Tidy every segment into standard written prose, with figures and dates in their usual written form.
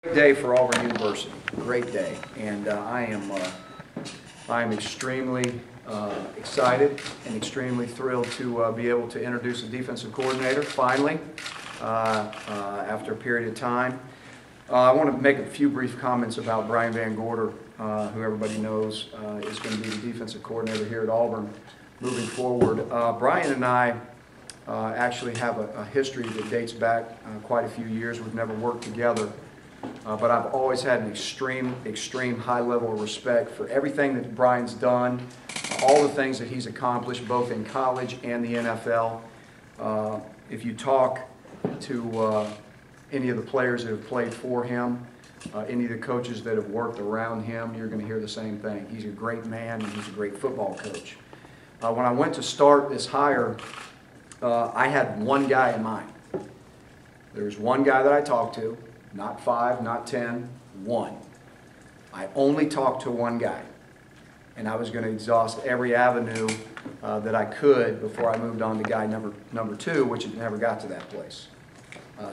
Great day for Auburn University. Great day, and I am extremely excited and extremely thrilled to be able to introduce a defensive coordinator finally after a period of time. I want to make a few brief comments about Brian VanGorder, who everybody knows is going to be the defensive coordinator here at Auburn moving forward. Brian and I actually have a history that dates back quite a few years. We've never worked together. But I've always had an extreme high level of respect for everything that Brian's done, all the things that he's accomplished both in college and the NFL. If you talk to any of the players that have played for him, any of the coaches that have worked around him, you're going to hear the same thing. He's a great man and he's a great football coach. When I went to start this hire, I had one guy in mind. There was one guy that I talked to. Not 5, not 10, one. I only talked to one guy. And I was going to exhaust every avenue that I could before I moved on to guy number 2, which it never got to that place.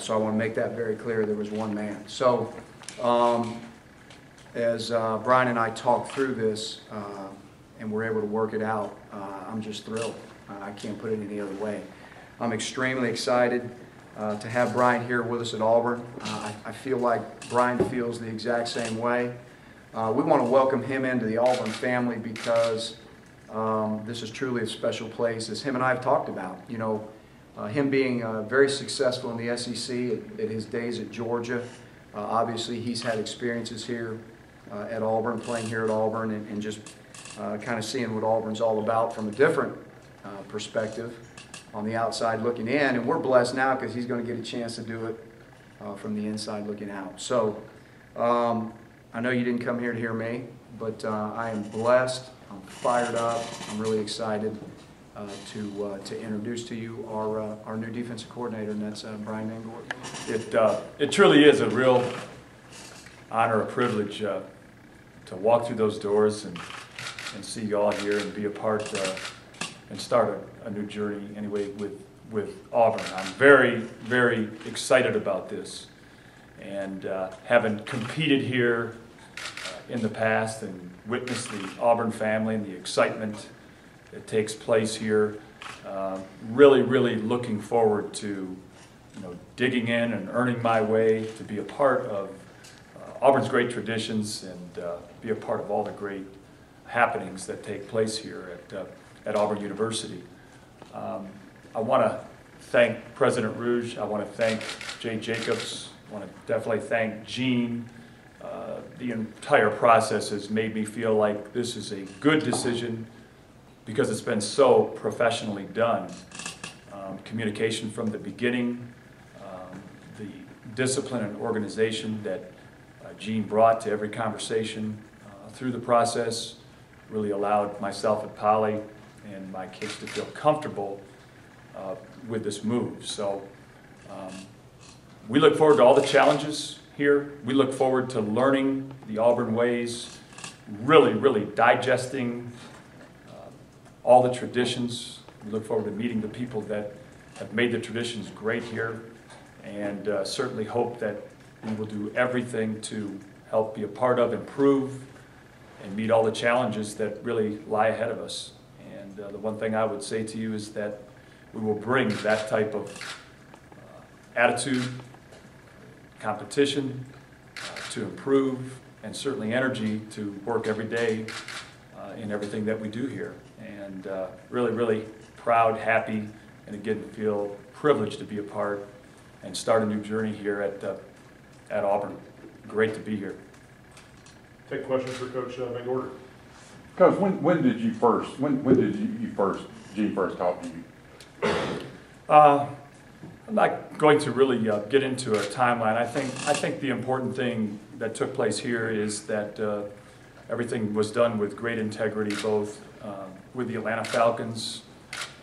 So I want to make that very clear. There was one man. So as Brian and I talked through this and we're able to work it out, I'm just thrilled. I can't put it any other way. I'm extremely excited to have Brian here with us at Auburn. I feel like Brian feels the exact same way. We want to welcome him into the Auburn family because this is truly a special place, as him and I have talked about. You know, him being very successful in the SEC at his days at Georgia. Obviously, he's had experiences here at Auburn, playing here at Auburn, and just kind of seeing what Auburn's all about from a different perspective on the outside looking in, and we're blessed now because he's going to get a chance to do it from the inside looking out. So I know you didn't come here to hear me, but I am blessed, I'm fired up, I'm really excited to introduce to you our new defensive coordinator, and that's Brian VanGorder. It truly is a real honor, a privilege to walk through those doors and see you all here and be a part and start a new journey anyway with Auburn. I'm very excited about this, and having competed here in the past and witnessed the Auburn family and the excitement that takes place here, really looking forward to digging in and earning my way to be a part of Auburn's great traditions and be a part of all the great happenings that take place here at Auburn University. I want to thank President Rouge. I want to thank Jay Jacobs. I want to definitely thank Gene. The entire process has made me feel like this is a good decision because it's been so professionally done. Communication from the beginning, the discipline and organization that Gene brought to every conversation through the process really allowed myself at Poly and my kids to feel comfortable with this move. So we look forward to all the challenges here. We look forward to learning the Auburn ways, really digesting all the traditions. We look forward to meeting the people that have made the traditions great here, and certainly hope that we will do everything to help be a part of, improve, and meet all the challenges that really lie ahead of us. And the one thing I would say to you is that we will bring that type of attitude, competition to improve, and certainly energy to work every day in everything that we do here. And really proud, happy, and again feel privileged to be a part and start a new journey here at Auburn. Great to be here. Take questions for Coach VanGorder. Coach, when did you first Gene first talk to you? I'm not going to really get into a timeline. I think the important thing that took place here is that everything was done with great integrity, both with the Atlanta Falcons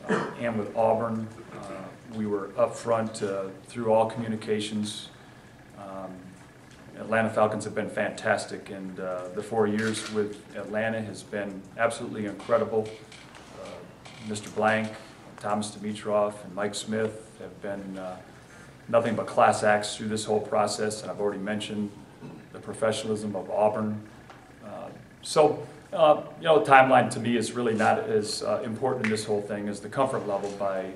and with Auburn. We were upfront through all communications. Atlanta Falcons have been fantastic, and the 4 years with Atlanta has been absolutely incredible. Mr. Blank, Thomas Dimitroff, and Mike Smith have been nothing but class acts through this whole process, and I've already mentioned the professionalism of Auburn. You know, the timeline to me is really not as important in this whole thing as the comfort level by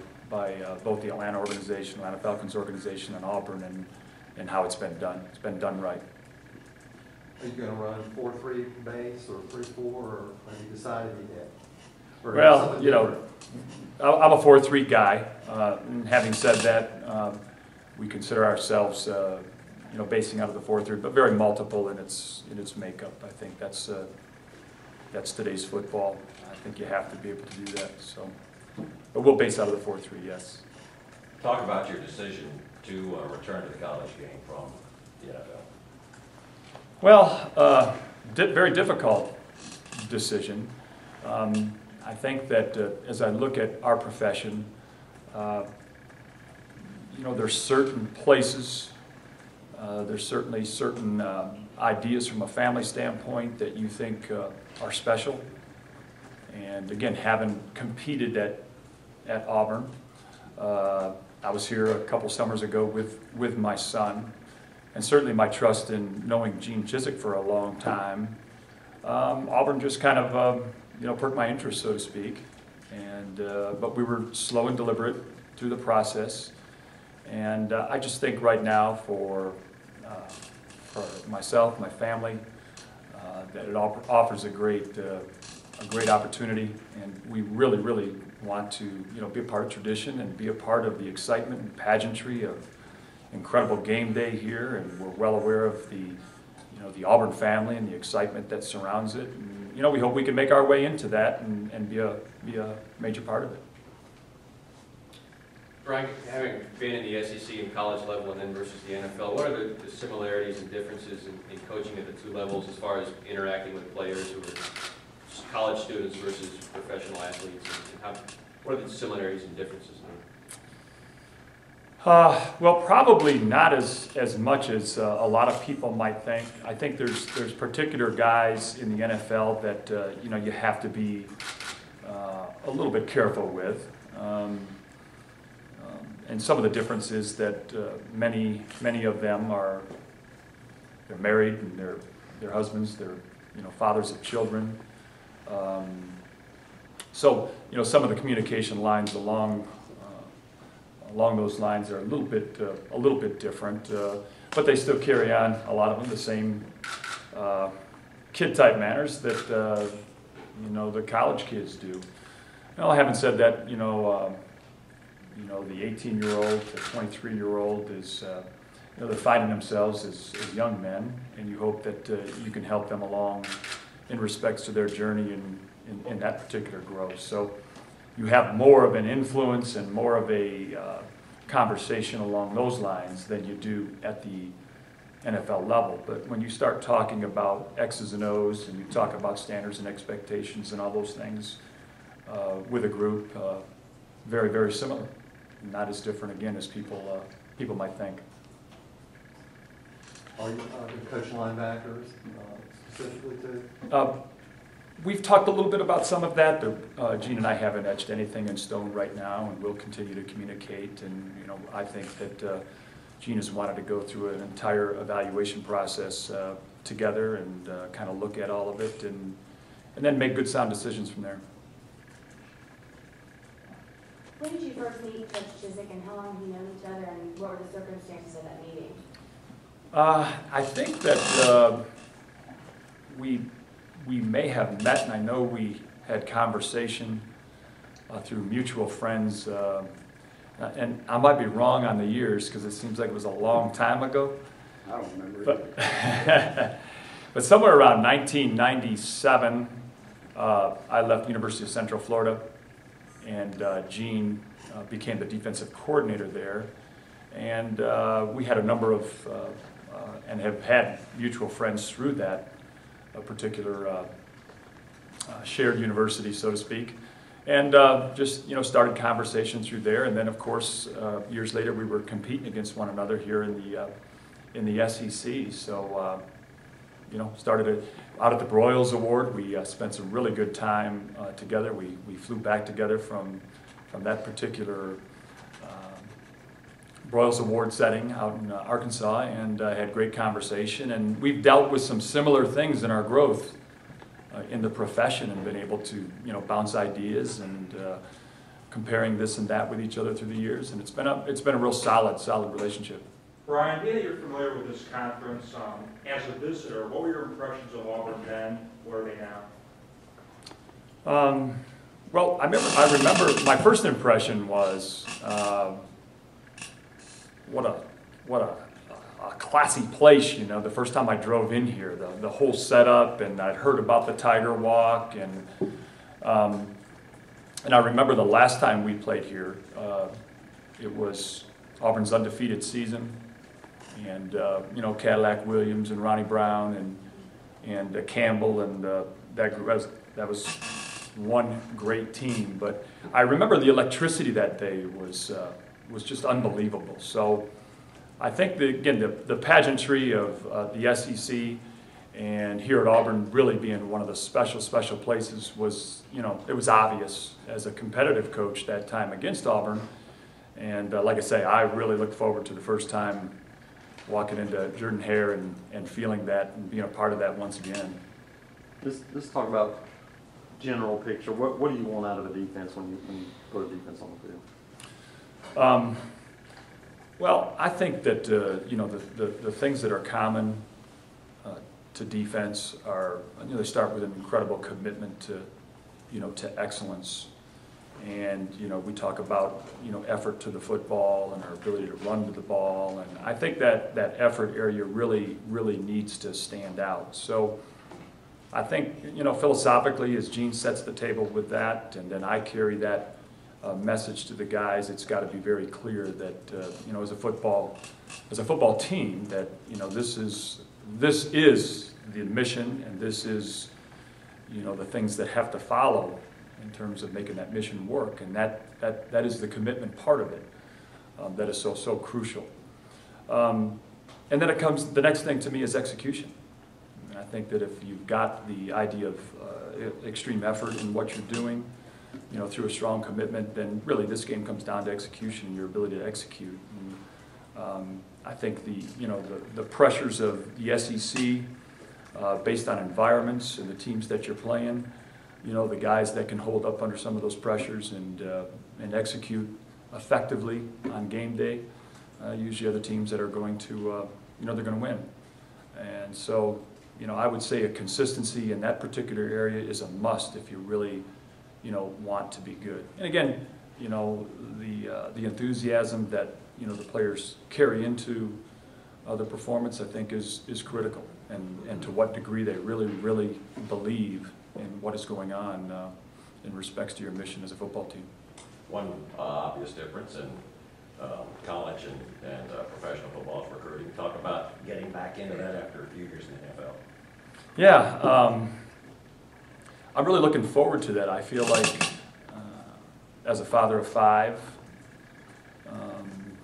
both the Atlanta organization, Atlanta Falcons organization, and Auburn, and how it's been done. It's been done right. Are you going to run 4-3 base or 3-4, or have you decided yet? Or Well, something you know, different? I'm a 4-3 guy. And having said that, we consider ourselves, you know, basing out of the 4-3, but very multiple in its makeup. I think that's today's football. I think you have to be able to do that. So, but we'll base out of the 4-3, yes. Talk about your decision to return to the college game from the NFL. Well, very difficult decision. I think that as I look at our profession, you know, there's certain places, there's certainly certain ideas from a family standpoint that you think are special. And again, having competed at Auburn, I was here a couple summers ago with my son, and certainly my trust in knowing Gene Chizik for a long time. Auburn just kind of you know, perked my interest, so to speak. And but we were slow and deliberate through the process. And I just think right now for myself, my family, that it offers a great opportunity, and we really, really want to, you know, be a part of tradition and be a part of the excitement and pageantry of incredible game day here. And we're well aware of the, you know, the Auburn family and the excitement that surrounds it. And, you know, we hope we can make our way into that and be a major part of it. Brian, having been in the SEC and college level and then versus the NFL, what are the similarities and differences in coaching at the two levels as far as interacting with players who are college students versus professional athletes? And what are the similarities and differences there? Well, probably not as much as a lot of people might think. I think there's particular guys in the NFL that you know, you have to be a little bit careful with. And some of the differences that many of them they're married and they're husbands, they're, you know, fathers of children. So, you know, some of the communication lines along those lines are a little bit different, but they still carry on, a lot of them, the same kid type manners that you know, the college kids do. Now, having said that, you know, the 18-year-old, the 23-year-old is, you know, they're finding themselves as young men, and you hope that you can help them along in respects to their journey in that particular growth. So you have more of an influence and more of a conversation along those lines than you do at the NFL level. But when you start talking about X's and O's and you talk about standards and expectations and all those things with a group, very, very similar. Not as different, again, as people might think. Are you coaching linebackers specifically too? We've talked a little bit about some of that, but Gene and I haven't etched anything in stone right now, and we'll continue to communicate. And, you know, I think that Gene has wanted to go through an entire evaluation process together and kind of look at all of it and then make good, sound decisions from there. When did you first meet Coach Chizik, and how long have you known each other, and what were the circumstances of that meeting? I think that we may have met, and I know we had conversation through mutual friends, and I might be wrong on the years because it seems like it was a long time ago. I don't remember. But somewhere around 1997, I left University of Central Florida, and Gene became the defensive coordinator there. And we had a number of, and have had mutual friends through that particular shared university, so to speak. And just, you know, started conversation through there. And then, of course, years later, we were competing against one another here in the SEC. So, you know, started out at the Broyles Award. We spent some really good time together. We flew back together from that particular Broyles Award setting out in Arkansas, and had great conversation. And we've dealt with some similar things in our growth in the profession, and been able to, bounce ideas and comparing this and that with each other through the years. And it's been a real solid relationship. Brian, being that you're familiar with this conference, as a visitor, what were your impressions of Auburn then? What are they now? Well, I remember my first impression was, what a classy place, the first time I drove in here, the whole setup, and I'd heard about the Tiger Walk, and I remember the last time we played here, it was Auburn's undefeated season, and Cadillac Williams and Ronnie Brown and Campbell, and that was one great team. But I remember the electricity that day was just unbelievable. So I think the pageantry of the SEC and here at Auburn really being one of the special places was, it was obvious as a competitive coach that time against Auburn. And like I say, I really looked forward to the first time walking into Jordan-Hare and feeling that and being a part of that once again. Let's talk about general picture. What do you want out of a defense when you put a defense on the field? Well, I think that the things that are common to defense are, they start with an incredible commitment to excellence, and we talk about effort to the football and our ability to run to the ball, and I think that effort area really needs to stand out. So I think philosophically, as Gene sets the table with that, and then I carry that message to the guys, it's got to be very clear that as a football team, that this is the mission, and this is the things that have to follow in terms of making that mission work, and that is the commitment part of it that is so crucial. And then it comes, the next thing to me is execution. And I think that if you've got the idea of extreme effort in what you're doing, through a strong commitment, then really this game comes down to execution and your ability to execute. And, I think the pressures of the SEC, based on environments and the teams that you're playing, the guys that can hold up under some of those pressures and execute effectively on game day, usually are the teams that are going to, they're going to win. And so, I would say a consistency in that particular area is a must if you really want to be good. And again, the enthusiasm that the players carry into the performance, I think, is critical, and to what degree they really believe in what is going on in respects to your mission as a football team. One obvious difference in college and professional football is recruiting. Talk about getting back into that after a few years in the NFL. Yeah. I'm really looking forward to that. I feel like, as a father of 5,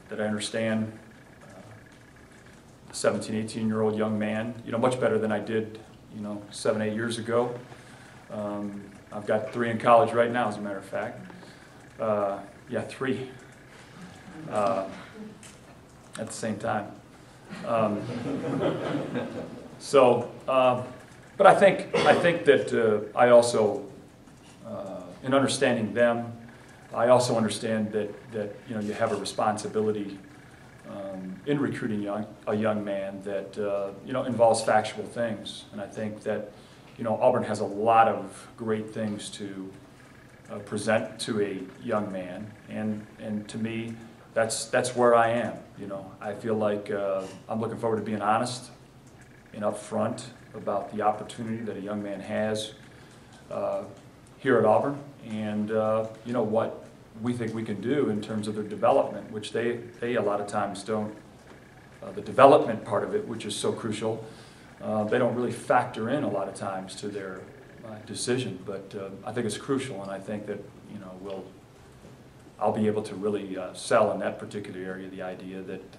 that I understand a 17, 18-year-old young man, much better than I did, 7, 8 years ago. I've got 3 in college right now, as a matter of fact. 3 at the same time. But I think that I also, in understanding them, I also understand that you have a responsibility in recruiting a young man that involves factual things, and I think that Auburn has a lot of great things to present to a young man, and to me, that's where I am. I feel like I'm looking forward to being honest and upfront about the opportunity that a young man has here at Auburn, and what we think we can do in terms of their development, which they a lot of times don't. The development part of it, which is so crucial, they don't really factor in a lot of times to their decision, but I think it's crucial, and I think that I'll be able to really sell in that particular area the idea that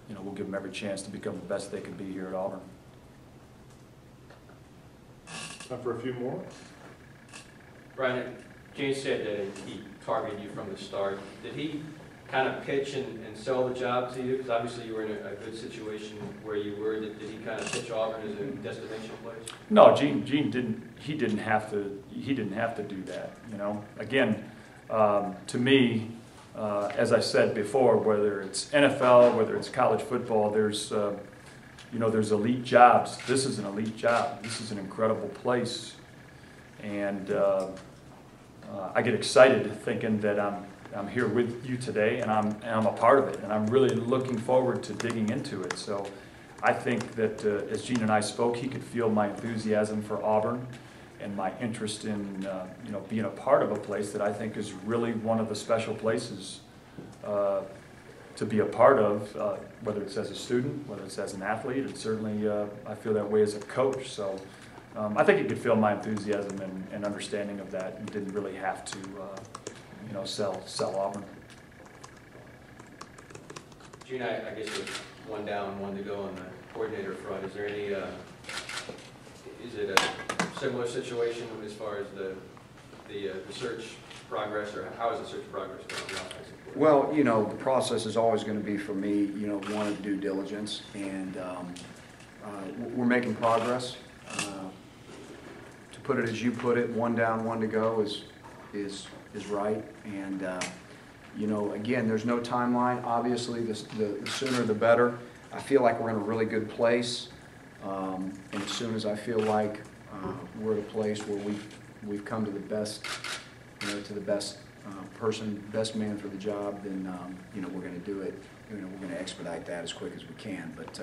we'll give them every chance to become the best they can be here at Auburn. Time for a few more. Brian, Gene said that he targeted you from the start. Did he kind of pitch and sell the job to you? Because obviously you were in a good situation where you were. Did he kind of pitch Auburn as a destination place? No, Gene didn't. He didn't have to. He didn't have to do that. You know, again, to me, as I said before, whether it's NFL, whether it's college football, there's you know, there's elite jobs. This is an elite job. This is an incredible place, and I get excited thinking that I'm here with you today, and I'm a part of it, and I'm really looking forward to digging into it. So I think that as Gene and I spoke, he could feel my enthusiasm for Auburn and my interest in you know, being a part of a place that I think is really one of the special places to be a part of, whether it's as a student, whether it's as an athlete, and certainly I feel that way as a coach. So I think he could feel my enthusiasm and understanding of that, and didn't really have to you know, sell Auburn. Gene, I guess with one down, one to go on the coordinator front, is there any, is it a similar situation as far as the search progress, or how is the search progress going on the offensive coordinator? Well, you know, the process is always going to be, for me, you know, one of due diligence, and we're making progress. To put it as you put it, one down, one to go is right, and you know, again, there's no timeline. Obviously, the sooner the better. I feel like we're in a really good place, and as soon as I feel like we're at a place where we've come to the best, you know, to the best person, best man for the job, then you know, we're going to do it. You know, we're going to expedite that as quick as we can. But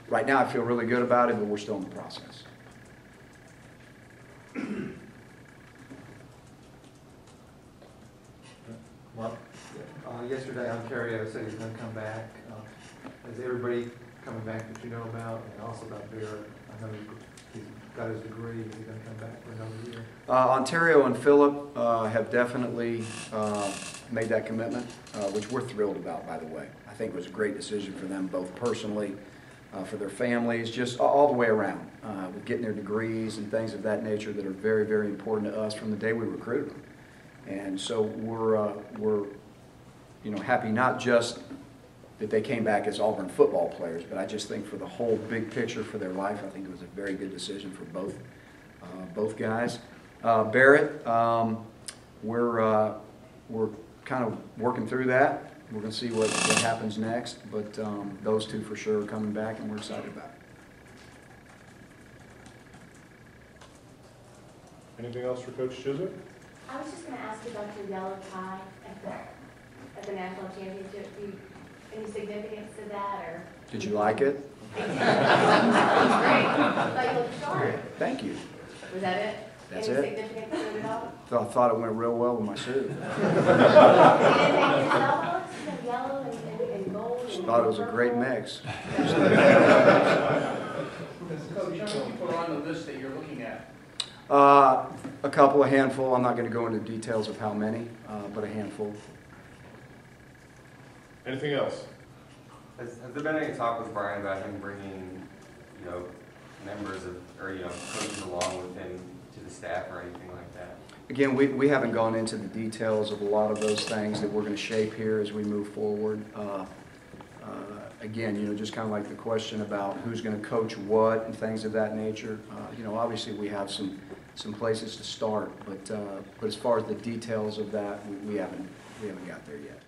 right now, I feel really good about it, but we're still in the process. Mark? Yesterday, Ontario said he's going to come back. Is everybody coming back that you know about? And also about Barrett, I know he's got his degree. Is he going to come back for another year? Ontario and Phillip have definitely made that commitment, which we're thrilled about, by the way. I think it was a great decision for them, both personally, for their families, just all the way around, with getting their degrees and things of that nature that are very, very important to us from the day we recruited them. And so we're you know, happy not just that they came back as Auburn football players, but I just think for the whole big picture for their life, I think it was a very good decision for both guys. Barrett, we're kind of working through that. We're going to see what happens next, but those two for sure are coming back, and we're excited about it. Anything else for Coach Chizik? I was just going to ask you about your yellow tie at the national championship. Any significance to that, or? Did you like it? Great. I thought you looked sharp. Thank you. Was that it? That's Any it. significance to it at all? I thought it went real well with my suit. You didn't think yourself, yellow and gold? Just thought it was a great mix. Coach, how many people are on the list that you're looking at? A couple, a handful. I'm not going to go into details of how many, but a handful. Anything else? Has there been any talk with Brian about him bringing, you know, members of, or, you know, coaches along with him to the staff or anything like that? Again, we haven't gone into the details of a lot of those things that we're going to shape here as we move forward. Again, you know, just kind of like the question about who's going to coach what and things of that nature. You know, obviously we have some places to start, but as far as the details of that, we haven't got there yet.